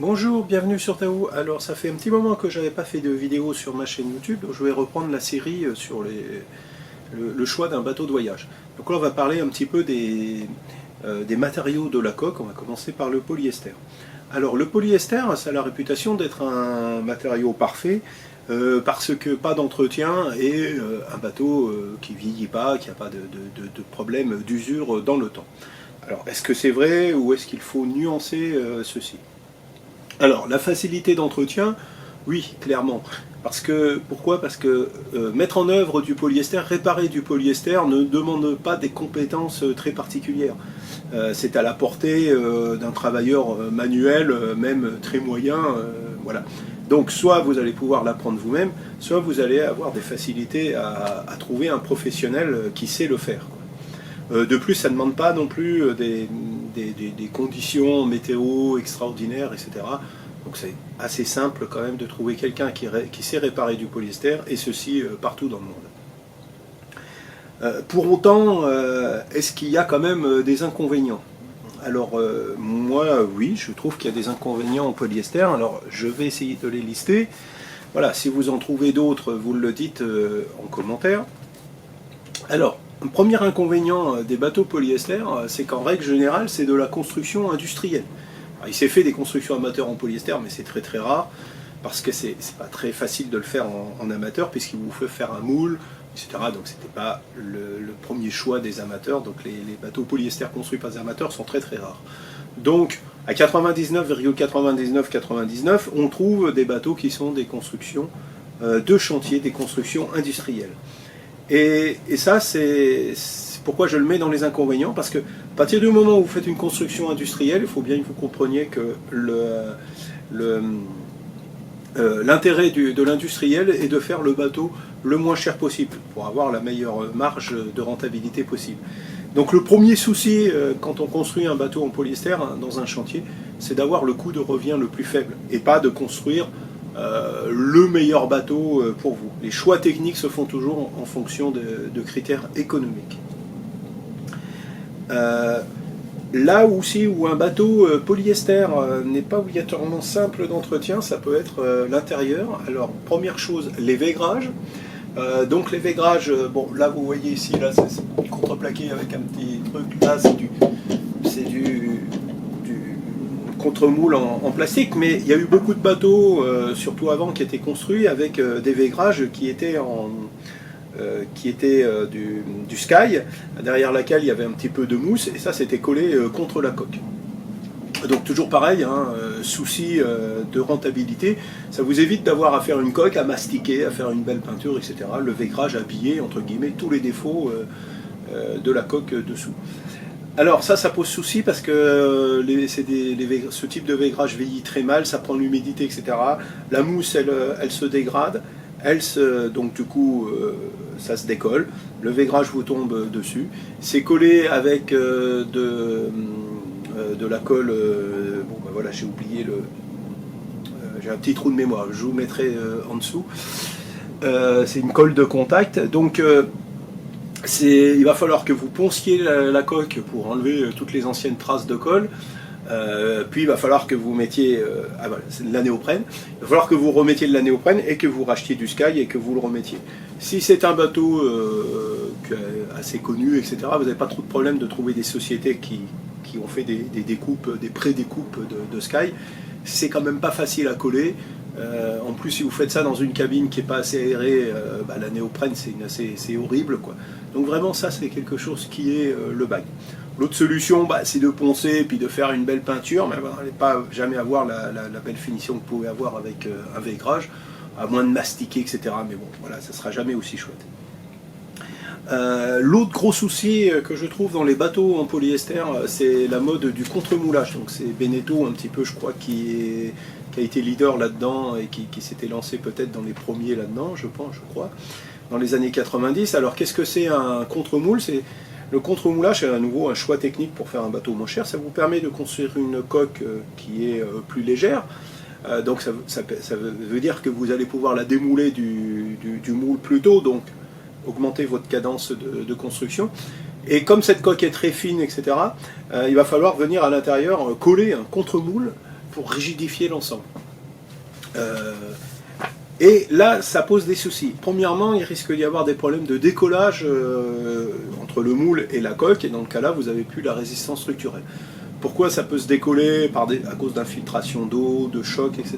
Bonjour, bienvenue sur Tao. Alors ça fait un petit moment que j'avais pas fait de vidéo sur ma chaîne YouTube, donc je vais reprendre la série sur le choix d'un bateau de voyage. Donc là on va parler un petit peu des matériaux de la coque. On va commencer par le polyester. Alors le polyester, ça a la réputation d'être un matériau parfait parce que pas d'entretien et un bateau qui vieillit pas, qui n'a pas de problème d'usure dans le temps. Alors est-ce que c'est vrai ou est-ce qu'il faut nuancer ceci? Alors, la facilité d'entretien, oui, clairement. Pourquoi? Parce que mettre en œuvre du polyester, réparer du polyester ne demande pas des compétences très particulières. C'est à la portée d'un travailleur manuel, même très moyen. Voilà. Donc, soit vous allez pouvoir l'apprendre vous-même, soit vous allez avoir des facilités à trouver un professionnel qui sait le faire. De plus, ça ne demande pas non plus des conditions météo extraordinaires, etc. Donc c'est assez simple quand même de trouver quelqu'un qui sait réparer du polyester, et ceci partout dans le monde. Pour autant, est-ce qu'il y a quand même des inconvénients? Alors moi, oui, je trouve qu'il y a des inconvénients au polyester, alors je vais essayer de les lister. Voilà, si vous en trouvez d'autres, vous le dites en commentaire. Alors, un premier inconvénient des bateaux polyester, c'est qu'en règle générale, c'est de la construction industrielle. Alors, il s'est fait des constructions amateurs en polyester, mais c'est très très rare, parce que c'est pas très facile de le faire en amateur, puisqu'il vous faut faire un moule, etc. Donc c'était pas le premier choix des amateurs, donc les bateaux polyester construits par des amateurs sont très très rares. Donc à 99,9999, on trouve des bateaux qui sont des constructions de chantier, des constructions industrielles. Et ça, c'est pourquoi je le mets dans les inconvénients, parce que à partir du moment où vous faites une construction industrielle, il faut bien que vous compreniez que l'intérêt de l'industriel est de faire le bateau le moins cher possible, pour avoir la meilleure marge de rentabilité possible. Donc le premier souci quand on construit un bateau en polyester dans un chantier, c'est d'avoir le coût de revient le plus faible, et pas de construire le meilleur bateau pour vous. Les choix techniques se font toujours en fonction de critères économiques. Là aussi où un bateau polyester n'est pas obligatoirement simple d'entretien, ça peut être l'intérieur. Alors première chose, les vaigrages. Donc les vaigrages, bon là vous voyez ici, là c'est contreplaqué avec un petit truc, là c'est du contre-moule en plastique, mais il y a eu beaucoup de bateaux, surtout avant, qui étaient construits avec des vaigrages qui étaient du sky, derrière laquelle il y avait un petit peu de mousse, et ça c'était collé contre la coque. Donc toujours pareil, souci de rentabilité, ça vous évite d'avoir à faire une coque, à mastiquer, à faire une belle peinture, etc. Le vaigrage habillé, entre guillemets, tous les défauts de la coque dessous. Alors ça pose souci parce que ce type de vaigrage vieillit très mal, ça prend l'humidité, etc. La mousse, elle se dégrade, donc du coup ça se décolle, le vaigrage vous tombe dessus. C'est collé avec de la colle, bon ben voilà, j'ai oublié j'ai un petit trou de mémoire, je vous mettrai en dessous. C'est une colle de contact, donc il va falloir que vous ponciez la coque pour enlever toutes les anciennes traces de colle, puis il va falloir que vous mettiez voilà, de la néoprène, il va falloir que vous remettiez de la néoprène et que vous rachetiez du sky et que vous le remettiez. Si c'est un bateau assez connu, etc., vous n'avez pas trop de problème de trouver des sociétés qui ont fait des découpes, des pré-découpes de sky. C'est quand même pas facile à coller. En plus, si vous faites ça dans une cabine qui n'est pas assez aérée, la néoprène c'est horrible, quoi. Donc vraiment ça c'est quelque chose qui est le bail. L'autre solution c'est de poncer et puis de faire une belle peinture, mais vous n'allez pas jamais avoir la belle finition que vous pouvez avoir avec un vaigrage, à moins de mastiquer, etc. Mais bon voilà, ça sera jamais aussi chouette. L'autre gros souci que je trouve dans les bateaux en polyester, c'est la mode du contre-moulage. Donc c'est Beneteau un petit peu, je crois, qui a été leader là-dedans et qui s'était lancé peut-être dans les premiers là-dedans, je crois, dans les années 90. Alors qu'est-ce que c'est un contre-moule? Le contre-moulage, c'est à nouveau un choix technique pour faire un bateau moins cher. Ça vous permet de construire une coque qui est plus légère. Donc ça veut dire que vous allez pouvoir la démouler du moule plus tôt, donc augmenter votre cadence de construction. Et comme cette coque est très fine, etc., il va falloir venir à l'intérieur coller un contre-moule pour rigidifier l'ensemble. Et là, ça pose des soucis. Premièrement, il risque d'y avoir des problèmes de décollage entre le moule et la coque, et dans le cas-là, vous n'avez plus la résistance structurelle. Pourquoi ça peut se décoller à cause d'infiltration d'eau, de choc, etc.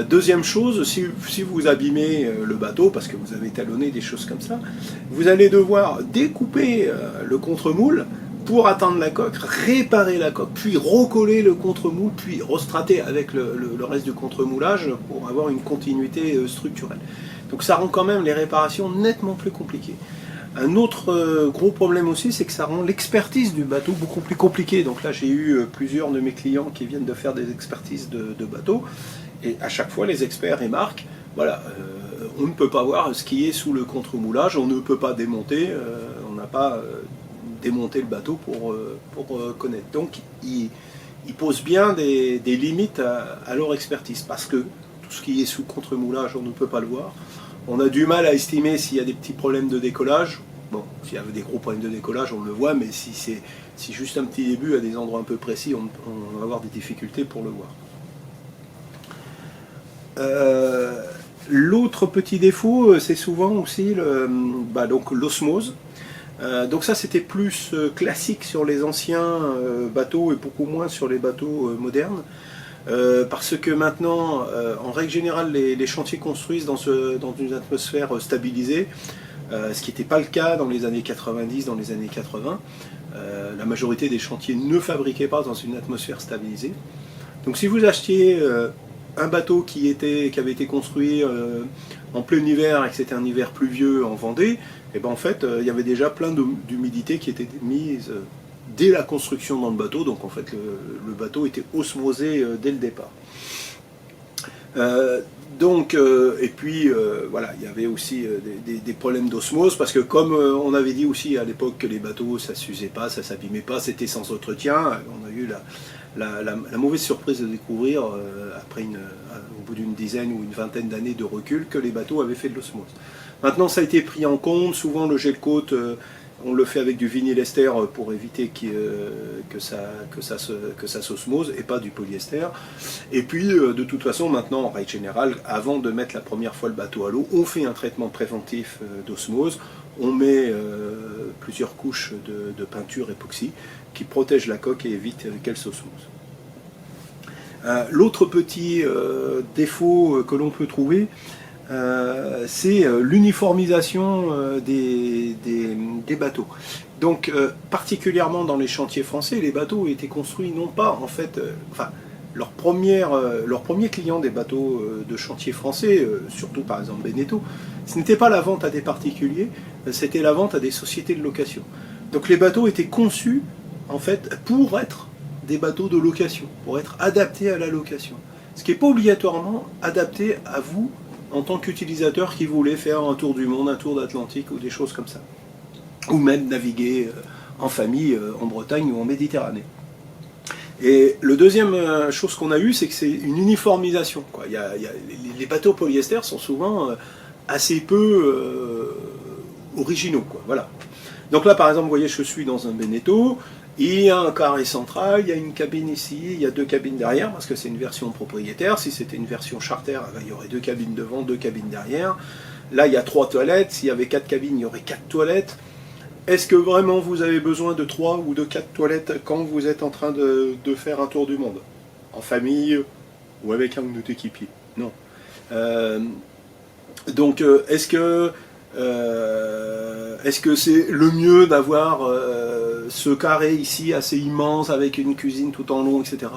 Deuxième chose, si vous abîmez le bateau, parce que vous avez talonné des choses comme ça, vous allez devoir découper le contre-moule pour atteindre la coque, réparer la coque, puis recoller le contre-moule, puis restrater avec le reste du contre-moulage pour avoir une continuité structurelle. Donc ça rend quand même les réparations nettement plus compliquées. Un autre gros problème aussi, c'est que ça rend l'expertise du bateau beaucoup plus compliquée. Donc là, j'ai eu plusieurs de mes clients qui viennent de faire des expertises de bateaux, et à chaque fois, les experts remarquent, voilà, on ne peut pas voir ce qui est sous le contre-moulage, on ne peut pas démonter, on n'a pas démonté le bateau pour connaître. Donc, ils posent bien des limites à leur expertise, parce que tout ce qui est sous contre-moulage, on ne peut pas le voir. On a du mal à estimer s'il y a des petits problèmes de décollage. Bon, s'il y avait des gros problèmes de décollage, on le voit, mais si juste un petit début à des endroits un peu précis, on va avoir des difficultés pour le voir. L'autre petit défaut, c'est souvent aussi l'osmose. Donc ça, c'était plus classique sur les anciens bateaux et beaucoup moins sur les bateaux modernes. Parce que maintenant, en règle générale, les chantiers construisent dans une atmosphère stabilisée, ce qui n'était pas le cas dans les années 90, dans les années 80. La majorité des chantiers ne fabriquaient pas dans une atmosphère stabilisée. Donc si vous achetiez un bateau qui avait été construit en plein hiver et que c'était un hiver pluvieux en Vendée, et ben en fait, il y avait déjà plein d'humidité qui était mise dès la construction dans le bateau, donc en fait le bateau était osmosé dès le départ. Et puis voilà, il y avait aussi des problèmes d'osmose, parce que comme on avait dit aussi à l'époque que les bateaux ça s'usait pas, ça s'abîmait pas, c'était sans entretien, on a eu la mauvaise surprise de découvrir au bout d'une dizaine ou une vingtaine d'années de recul que les bateaux avaient fait de l'osmose. Maintenant ça a été pris en compte, souvent le gel coat on le fait avec du vinyle ester pour éviter que ça s'osmose et pas du polyester. Et puis de toute façon maintenant en règle générale, avant de mettre la première fois le bateau à l'eau, on fait un traitement préventif d'osmose, on met plusieurs couches de peinture époxy qui protègent la coque et évitent qu'elle s'osmose. L'autre petit défaut que l'on peut trouver, c'est l'uniformisation des bateaux. Donc particulièrement dans les chantiers français, les bateaux étaient construits non pas en fait, leur premier client des bateaux de chantier français, surtout par exemple Beneteau, ce n'était pas la vente à des particuliers, c'était la vente à des sociétés de location. Donc les bateaux étaient conçus en fait pour être des bateaux de location, pour être adaptés à la location. Ce qui n'est pas obligatoirement adapté à vous en tant qu'utilisateur qui voulait faire un tour du monde, un tour d'Atlantique ou des choses comme ça. Ou même naviguer en famille en Bretagne ou en Méditerranée. Et le deuxième chose qu'on a eu, c'est que c'est une uniformisation, quoi. Les bateaux polyester sont souvent assez peu originaux, quoi. Voilà. Donc là, par exemple, vous voyez, je suis dans un Beneteau, il y a un carré central, il y a une cabine ici, il y a deux cabines derrière, parce que c'est une version propriétaire. Si c'était une version charter, il y aurait deux cabines devant, deux cabines derrière. Là, il y a 3 toilettes. S'il y avait 4 cabines, il y aurait 4 toilettes. Est-ce que vraiment vous avez besoin de 3 ou de 4 toilettes quand vous êtes en train de faire un tour du monde? En famille ou avec un ou deux équipiers? Non. Donc, est-ce que c'est le mieux d'avoir ce carré ici assez immense avec une cuisine tout en long, etc.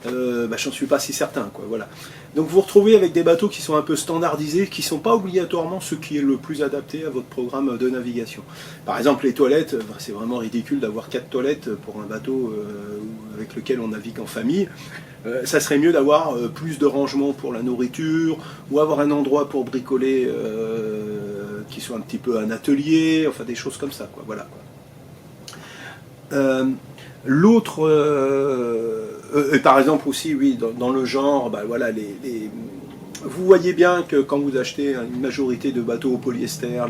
J'en suis pas si certain, quoi. Voilà. Donc vous vous retrouvez avec des bateaux qui sont un peu standardisés, qui ne sont pas obligatoirement ce qui est le plus adapté à votre programme de navigation. Par exemple, les toilettes, c'est vraiment ridicule d'avoir 4 toilettes pour un bateau avec lequel on navigue en famille. Ça serait mieux d'avoir plus de rangement pour la nourriture, ou avoir un endroit pour bricoler qui soit un petit peu un atelier, enfin des choses comme ça, quoi. Voilà, quoi. L'autre, par exemple aussi, oui, dans le genre, voilà, vous voyez bien que quand vous achetez une majorité de bateaux au polyester,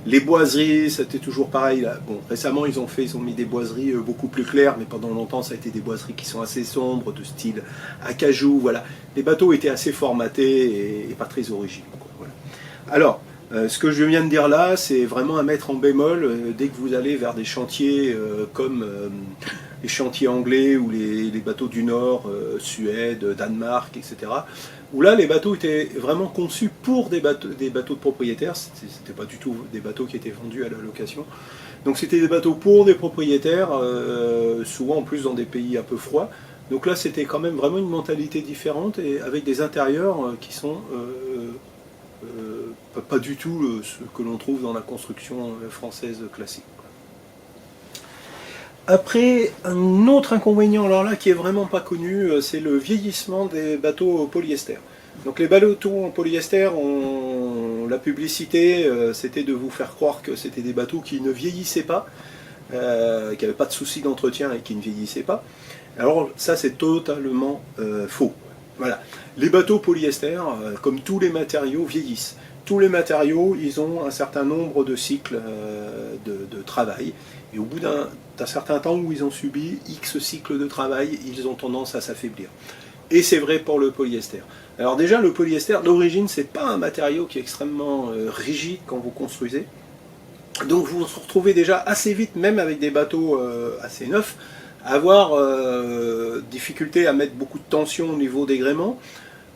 les boiseries, c'était toujours pareil. Là. Bon, récemment, ils ont mis des boiseries beaucoup plus claires, mais pendant longtemps, ça a été des boiseries qui sont assez sombres, de style acajou. Voilà. Les bateaux étaient assez formatés et pas très originaux. Quoi. Voilà. Alors, ce que je viens de dire là, c'est vraiment à mettre en bémol dès que vous allez vers des chantiers comme les chantiers anglais ou les bateaux du Nord, Suède, Danemark, etc. Où là, les bateaux étaient vraiment conçus pour des bateaux de propriétaires. C'était pas du tout des bateaux qui étaient vendus à la location. Donc c'était des bateaux pour des propriétaires, souvent en plus dans des pays un peu froids. Donc là, c'était quand même vraiment une mentalité différente et avec des intérieurs qui sont pas du tout ce que l'on trouve dans la construction française classique. Après, un autre inconvénient, alors là, qui est vraiment pas connu, c'est le vieillissement des bateaux au polyester. Donc les bateaux en polyester, la publicité, c'était de vous faire croire que c'était des bateaux qui ne vieillissaient pas, qui n'avaient pas de soucis d'entretien et qui ne vieillissaient pas. Alors ça, c'est totalement faux. Voilà. Les bateaux polyester, comme tous les matériaux, vieillissent. Tous les matériaux, ils ont un certain nombre de cycles de travail. Et au bout d'un certain temps où ils ont subi X cycles de travail, ils ont tendance à s'affaiblir. Et c'est vrai pour le polyester. Alors déjà, le polyester, d'origine, c'est pas un matériau qui est extrêmement rigide quand vous construisez. Donc vous vous retrouvez déjà assez vite, même avec des bateaux assez neufs, à avoir difficulté à mettre beaucoup de tension au niveau des gréements,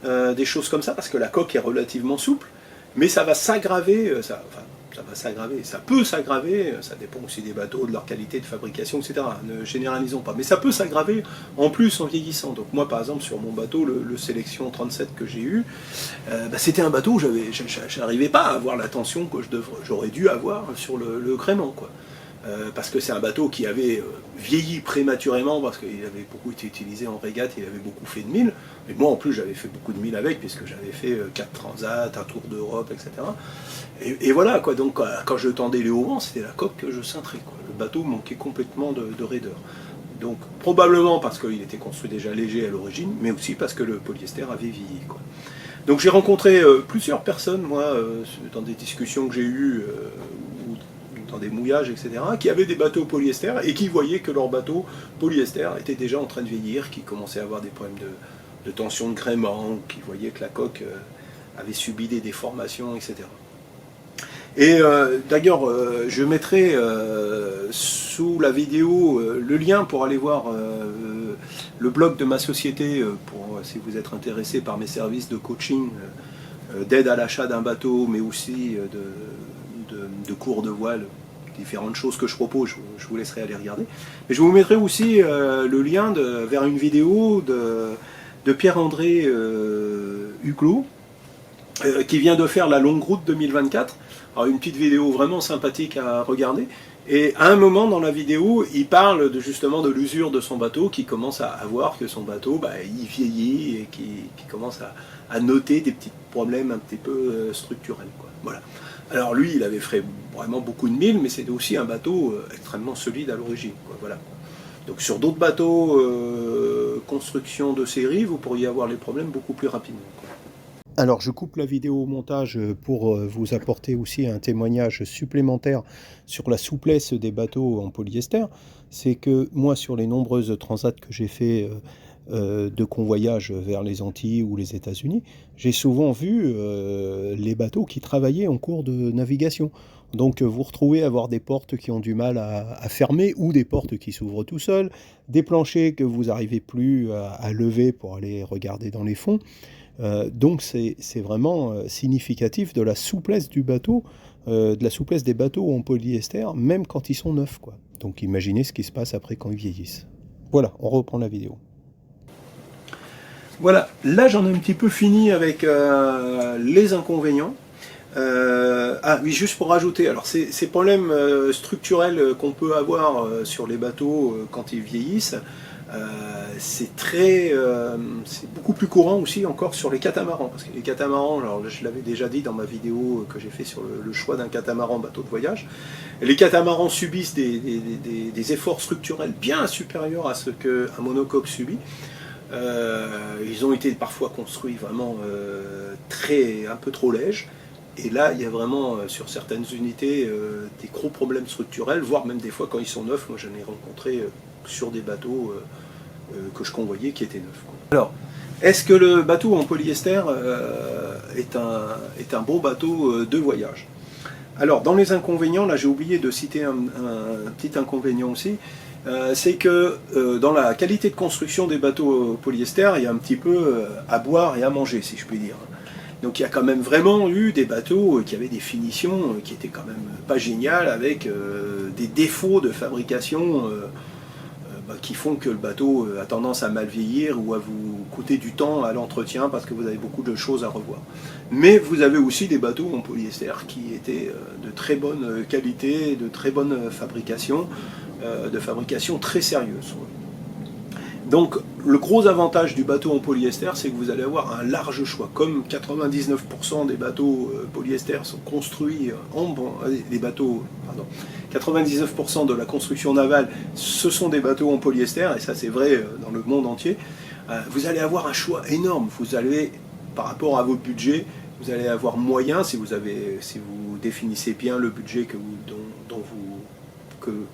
des choses comme ça, parce que la coque est relativement souple. Mais ça va s'aggraver, ça peut s'aggraver, ça dépend aussi des bateaux, de leur qualité de fabrication, etc. Ne généralisons pas. Mais ça peut s'aggraver en plus en vieillissant. Donc moi par exemple sur mon bateau, le Sélection 37 que j'ai eu, c'était un bateau où je n'arrivais pas à avoir la tension que j'aurais dû avoir sur le gréement, quoi. Parce que c'est un bateau qui avait vieilli prématurément, parce qu'il avait beaucoup été utilisé en régate, il avait beaucoup fait de milles, mais moi en plus j'avais fait beaucoup de milles avec, puisque j'avais fait 4 transats, un tour d'Europe, etc. Et voilà, quoi. Donc quand je tendais les hauts vents, c'était la coque que je cintrais, quoi. Le bateau manquait complètement de raideur. Donc probablement parce qu'il était construit déjà léger à l'origine, mais aussi parce que le polyester avait vieilli, quoi. Donc j'ai rencontré plusieurs personnes, moi, dans des discussions que j'ai eues, dans des mouillages, etc., qui avaient des bateaux polyester et qui voyaient que leur bateau polyester était déjà en train de vieillir, qui commençaient à avoir des problèmes de tension de gréement, qui voyaient que la coque avait subi des déformations, etc. Et d'ailleurs, je mettrai sous la vidéo le lien pour aller voir le blog de ma société, si vous êtes intéressé par mes services de coaching, d'aide à l'achat d'un bateau, mais aussi de cours de voile, différentes choses que je propose, je vous laisserai aller regarder. Mais je vous mettrai aussi le lien vers une vidéo de Pierre-André Huclos, qui vient de faire la longue route 2024. Alors une petite vidéo vraiment sympathique à regarder. Et à un moment dans la vidéo, il parle justement de l'usure de son bateau, qui commence à voir que son bateau, il vieillit et qui commence à noter des petits problèmes un petit peu structurels, quoi. Voilà. Alors lui, il avait fait vraiment beaucoup de milles, mais c'était aussi un bateau extrêmement solide à l'origine, quoi. Voilà. Donc sur d'autres bateaux construction de série, vous pourriez avoir les problèmes beaucoup plus rapidement, quoi. Alors je coupe la vidéo au montage pour vous apporter aussi un témoignage supplémentaire sur la souplesse des bateaux en polyester. C'est que moi, sur les nombreuses transats que j'ai fait de convoyage vers les Antilles ou les États-Unis, j'ai souvent vu les bateaux qui travaillaient en cours de navigation. Donc vous retrouvez à avoir des portes qui ont du mal à fermer, ou des portes qui s'ouvrent tout seuls, des planchers que vous n'arrivez plus à lever pour aller regarder dans les fonds. Donc c'est vraiment significatif de la souplesse du bateau, de la souplesse des bateaux en polyester, même quand ils sont neufs, quoi. Donc imaginez ce qui se passe après quand ils vieillissent. Voilà, on reprend la vidéo. Voilà, là j'en ai un petit peu fini avec les inconvénients. Ah oui, juste pour rajouter, alors ces problèmes structurels qu'on peut avoir sur les bateaux quand ils vieillissent, c'est beaucoup plus courant aussi encore sur les catamarans, parce que les catamarans, alors je l'avais déjà dit dans ma vidéo que j'ai fait sur le choix d'un catamaran bateau de voyage, les catamarans subissent des efforts structurels bien supérieurs à ce qu'un monocoque subit. Ils ont été parfois construits vraiment un peu trop lèges. Et là, il y a vraiment, sur certaines unités, des gros problèmes structurels, voire même des fois quand ils sont neufs. Moi, j'en ai rencontré sur des bateaux que je convoyais qui étaient neufs. Alors, est-ce que le bateau en polyester est un bon bateau de voyage? Alors, dans les inconvénients, là j'ai oublié de citer un petit inconvénient aussi, c'est que dans la qualité de construction des bateaux polyester, il y a un petit peu à boire et à manger, si je puis dire. Donc il y a quand même vraiment eu des bateaux qui avaient des finitions qui étaient quand même pas géniales, avec des défauts de fabrication qui font que le bateau a tendance à mal vieillir ou à vous coûter du temps à l'entretien parce que vous avez beaucoup de choses à revoir. Mais vous avez aussi des bateaux en polyester qui étaient de très bonne qualité, de très bonne fabrication, de fabrication très sérieuse. Donc le gros avantage du bateau en polyester, c'est que vous allez avoir un large choix. Comme 99% des bateaux polyester sont construits les bateaux, pardon, 99% de la construction navale, ce sont des bateaux en polyester, et ça c'est vrai dans le monde entier, vous allez avoir un choix énorme. Vous allez, par rapport à votre budget, vous allez avoir moyen, si vous définissez bien le budget que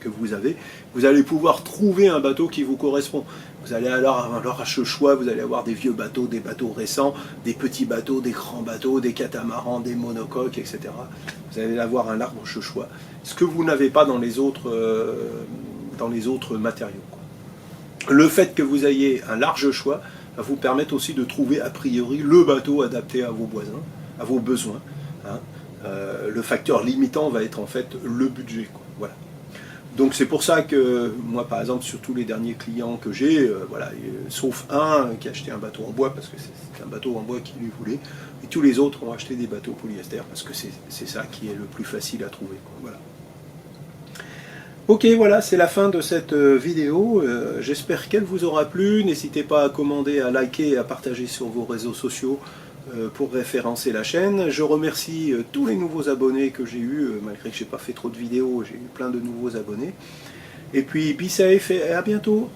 vous avez, vous allez pouvoir trouver un bateau qui vous correspond. Vous allez alors avoir ce choix, vous allez avoir des vieux bateaux, des bateaux récents, des petits bateaux, des grands bateaux, des catamarans, des monocoques, etc. Vous allez avoir un large choix. Ce que vous n'avez pas dans les autres matériaux. Le fait que vous ayez un large choix va vous permettre aussi de trouver a priori le bateau adapté à vos voisins, à vos besoins. Le facteur limitant va être en fait le budget. Voilà. Donc c'est pour ça que moi par exemple sur tous les derniers clients que j'ai, sauf un qui a acheté un bateau en bois parce que c'est un bateau en bois qu'il lui voulait, et tous les autres ont acheté des bateaux polyester parce que c'est ça qui est le plus facile à trouver. Voilà. Ok, voilà, c'est la fin de cette vidéo. J'espère qu'elle vous aura plu. N'hésitez pas à commander, à liker et à partager sur vos réseaux sociaux pour référencer la chaîne. Je remercie tous les nouveaux abonnés que j'ai eus, malgré que je n'ai pas fait trop de vidéos, j'ai eu plein de nouveaux abonnés. Et puis, be safe et à bientôt.